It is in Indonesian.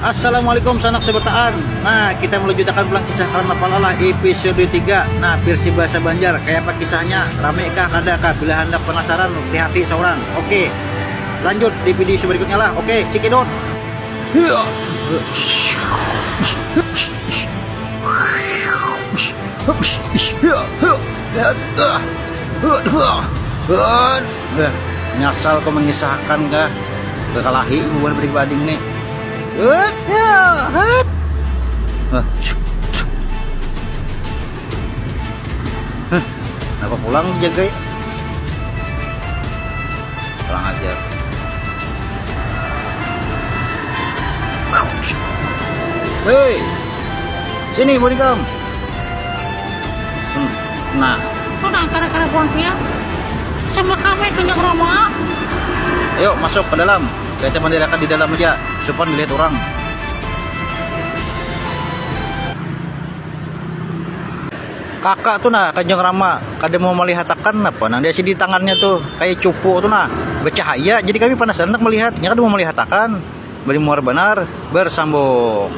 Assalamualaikum sanak sebertaan. Nah, kita melanjutkan pulang kisah Karna Palalah episode 3. Nah, versi bahasa Banjar. Kayak apa kisahnya? Rame kah, kada kah? Bila Anda penasaran, di hati seorang. Oke, lanjut di video berikutnya lah. Oke, cekidot. Nyasal kau mengisahkan kah? Kekalahi bukan pribadi nih. Kenapa pulang jaga ya? Pulang aja. Hei, sini bonikam. Nah, Sudah kara-kara buang dia sama kami kenyang Roma. ayo masuk ke dalam. Kita mendirikan di dalam aja, supaya dilihat orang. Kakak tuh nah Kanjeng Rama, kada mau melihatkan apa? Nah dia sih di tangannya tuh kayak cupu tuh nah bercahaya. Jadi kami penasaran nak melihat. Nyata mau melihatkan. Beri muar benar bersambung.